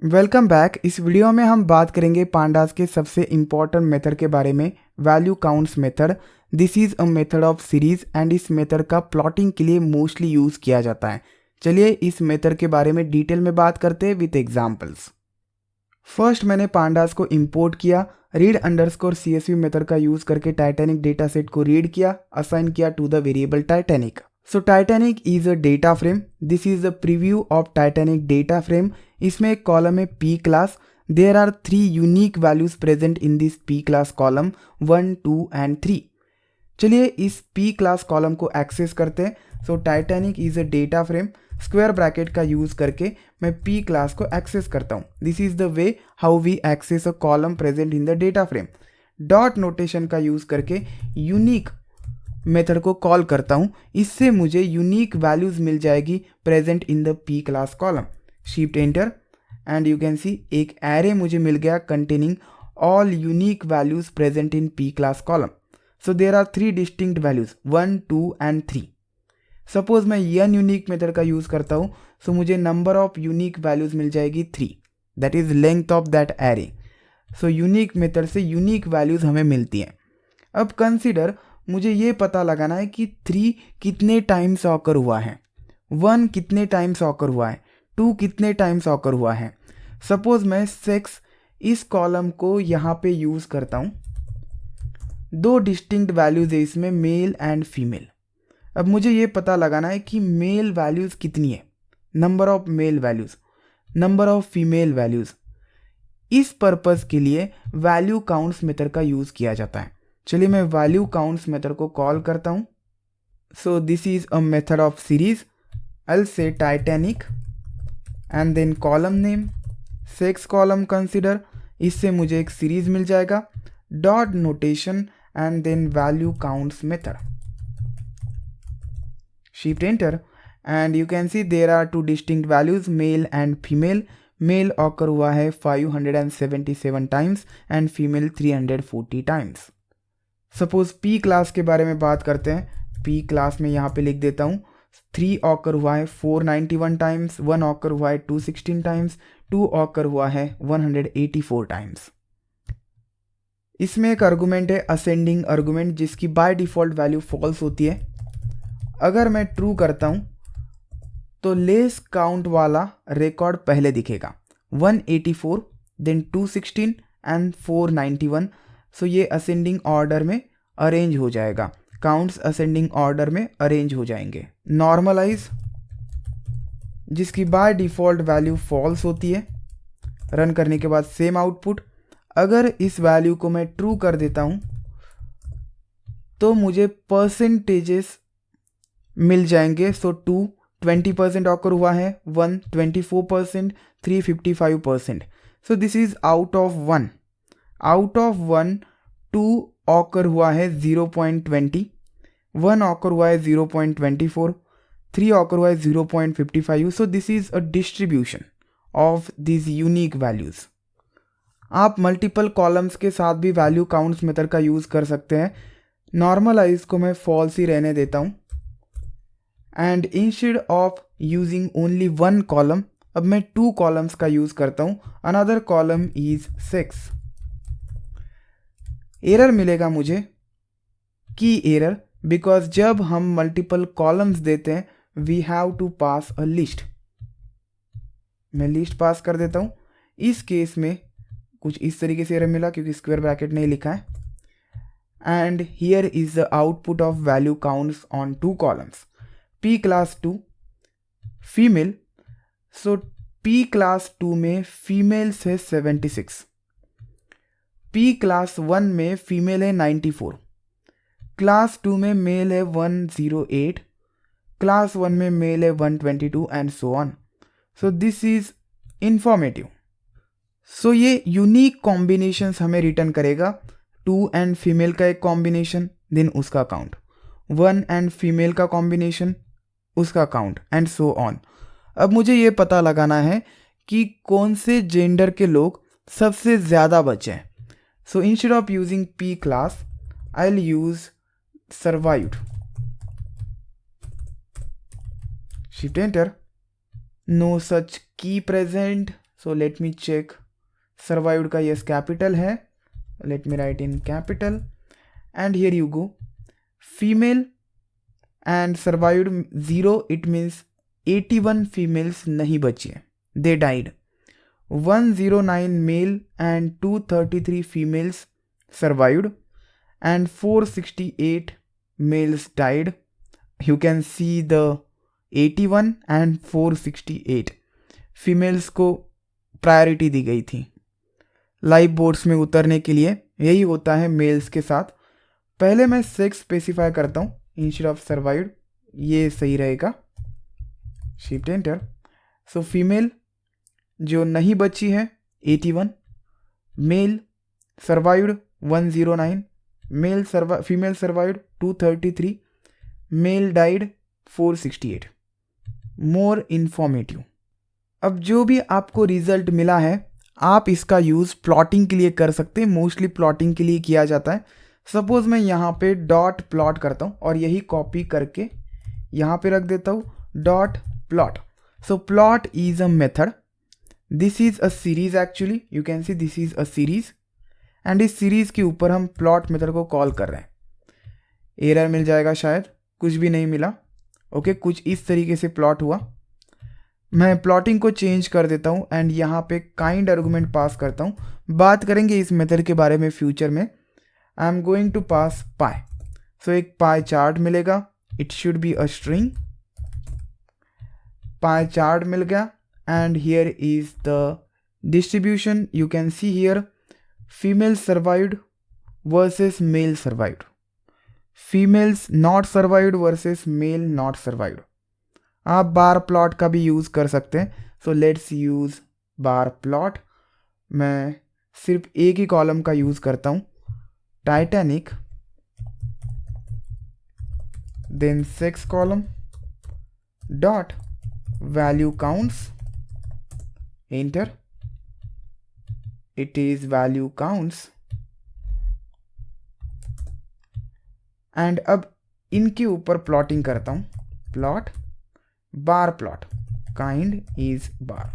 Welcome back. इस video में हम बात करेंगे पांडास के सबसे इम्पॉर्टेंट मेथड के बारे में, value counts method. This is a method of series and इस मेथड का प्लॉटिंग के लिए मोस्टली यूज़ किया जाता है। चलिए इस मेथड के बारे में डिटेल में बात करते हैं विथ एग्जांपल्स। फर्स्ट मैंने पांडास को इंपोर्ट किया, रीड अंडरस्कोर CSV मेथड का यूज़ करके टाइटैनिक डेटा सेट को रीड किया, असाइन किया to the variable Titanic. So Titanic is a data frame. This is a preview of Titanic data frame. इसमें एक कॉलम है P class. There are 3 unique values present in this P class column 1, 2 and 3. चलिए इस P class column को access करते हैं। So Titanic is a data frame. Square bracket का use करके मैं P class को एक्सेस करता हूँ। This is the way how we access a column present in the data frame. Dot notation का यूज़ करके यूनिक मेथड को call करता हूँ। इससे मुझे यूनिक वैल्यूज़ मिल जाएगी present in the P class column. Shift enter and you can see एक एरे मुझे मिल गया containing all unique values present in P class column. So there are 3 distinct values 1, 2 and 3। Suppose मैं nunique method का use करता हूँ, so मुझे number of unique values मिल जाएगी 3, that is length of that array. So unique method से unique values हमें मिलती हैं। अब कंसिडर मुझे ये पता लगाना है कि 3 कितने टाइम्स ऑकर हुआ है, 1 कितने टाइम्स ऑकर हुआ है, 2 कितने टाइम्स ऑकर हुआ है। सपोज मैं सेक्स इस कॉलम को यहाँ पे यूज़ करता हूँ। 2 डिस्टिंक्ट वैल्यूज़ है इसमें, मेल एंड फीमेल। अब मुझे ये पता लगाना है कि मेल वैल्यूज़ कितनी है, number of male values, number of female values. इस पर्पज़ के लिए वैल्यू काउंट्स मेथड का यूज़ किया जाता है। चलिए मैं वैल्यू काउंट्स मेथड को कॉल करता हूँ। So this is a method of series. I say Titanic and then column name sex column consider. इससे मुझे एक सीरीज मिल जाएगा। Dot notation and then value counts method. Shift enter and you can see there are 2 distinct values male and female. Male occur हुआ है 577 times and female 340 times. Suppose P class के बारे में बात करते हैं। P क्लास में यहाँ पे लिख देता हूँ 3 ऑकर हुआ है 491 टाइम्स, 1 ऑकर हुआ है 216 टाइम्स, 2 ऑकर हुआ है 184 टाइम्स। इसमें एक आर्गुमेंट है असेंडिंग आर्गुमेंट, जिसकी बाय डिफ़ॉल्ट वैल्यू फॉल्स होती है। अगर मैं ट्रू करता हूँ तो लेस काउंट वाला रिकॉर्ड पहले दिखेगा, 184 देन 216 एंड 491। सो ये असेंडिंग ऑर्डर में अरेंज हो जाएगा, काउंट्स असेंडिंग ऑर्डर में अरेंज हो जाएंगे। नॉर्मलाइज, जिसकी बाय डिफ़ॉल्ट वैल्यू फॉल्स होती है। रन करने के बाद सेम आउटपुट। अगर इस वैल्यू को मैं ट्रू कर देता हूँ तो मुझे परसेंटेजेस मिल जाएंगे। सो 2 20% ऑकर हुआ है, 1 24%, 3 55%। सो this is out of 1। Out of 1 2 occur हुआ है 0.20, 1 ऑकर हुआ है 0.24, 3 ऑकर हुआ है 0.55। सो this is a distribution of this unique values. आप मल्टीपल कॉलम्स के साथ भी वैल्यू काउंट्स मेथड का यूज़ कर सकते हैं। नॉर्मलाइज को मैं फॉल्स ही रहने देता हूँ and instead of using only 1 column अब मैं 2 कॉलम्स का यूज़ करता हूँ। Another column is sex. Error मिलेगा मुझे, की एरर, बिकॉज जब हम मल्टीपल कॉलम्स देते हैं we have to pass a list. मैं लिस्ट पास कर देता हूँ। इस केस में कुछ इस तरीके से एरर मिला क्योंकि स्क्वायर ब्रैकेट नहीं लिखा है। And here is the output of value counts on 2 columns. P class 2 female. So P class 2 में फीमेल्स है 76, P क्लास 1 में फीमेल है 94, क्लास 2 में मेल है 108, क्लास 1 में मेल है 122 and so on. So this is informative. So ये unique combinations हमें रिटर्न करेगा। 2 एंड फीमेल का एक कॉम्बिनेशन, देन उसका काउंट, 1 एंड फीमेल का कॉम्बिनेशन, उसका काउंट एंड सो ऑन। अब मुझे ये पता लगाना है कि कौन से जेंडर के लोग सबसे ज़्यादा बचे हैं। So instead of using P class I will use survived. Shift enter, no such key present, so let me check. Survived का यस कैपिटल है, let me write in capital and here you go. Female and survived 0, it means 81 females नहीं बची है, they died. 109 male and 233 females survived and 468 males died. You can see the 81 and 468 females को priority दी गई थी life boats में उतरने के लिए। यही होता है मेल्स के साथ। पहले मैं सेक्स स्पेसिफाई करता हूँ इंस्टेड ऑफ सर्वाइव्ड, ये सही रहेगा। Shift enter. सो फीमेल जो नहीं बची है 81, male survived 109, female survived 233, male died 468। More informative. अब जो भी आपको रिजल्ट मिला है आप इसका यूज़ प्लॉटिंग के लिए कर सकते हैं, मोस्टली प्लॉटिंग के लिए किया जाता है। सपोज मैं यहाँ पे डॉट प्लॉट करता हूँ और यही कॉपी करके यहाँ पे रख देता हूँ dot plot. So plot is a method, this is a series, actually you can see this is a series and इस सीरीज के ऊपर हम प्लॉट मेथड को कॉल कर रहे हैं। एरर मिल जाएगा शायद, कुछ भी नहीं मिला। ओके, कुछ इस तरीके से प्लॉट हुआ। मैं प्लॉटिंग को चेंज कर देता हूँ एंड यहाँ पे काइंड आर्गुमेंट पास करता हूँ। बात करेंगे इस मेथड के बारे में फ्यूचर में। I am going to pass pie. So एक पाई चार्ट मिलेगा, it should be a string. Pie chart मिल गया and here is the distribution. You can see here female survived versus male survived, females not survived versus male not survived। आप bar plot का भी use कर सकते हैं। So let's use bar plot. मैं सिर्फ एक ही कॉलम का यूज़ करता हूँ, Titanic, then sex column dot value counts, enter. it is value counts and अब इनके ऊपर प्लॉटिंग करता हूँ, plot bar plot, kind is bar.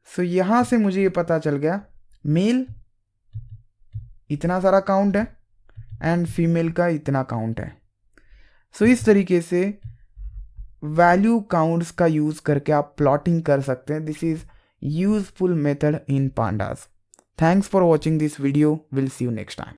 So यहां से मुझे ये पता चल गया मेल इतना सारा काउंट है एंड फीमेल का इतना काउंट है। सो इस तरीके से वैल्यू काउंट्स का यूज करके आप प्लॉटिंग कर सकते हैं। This is useful method in pandas. Thanks for watching this video. We'll see you next time.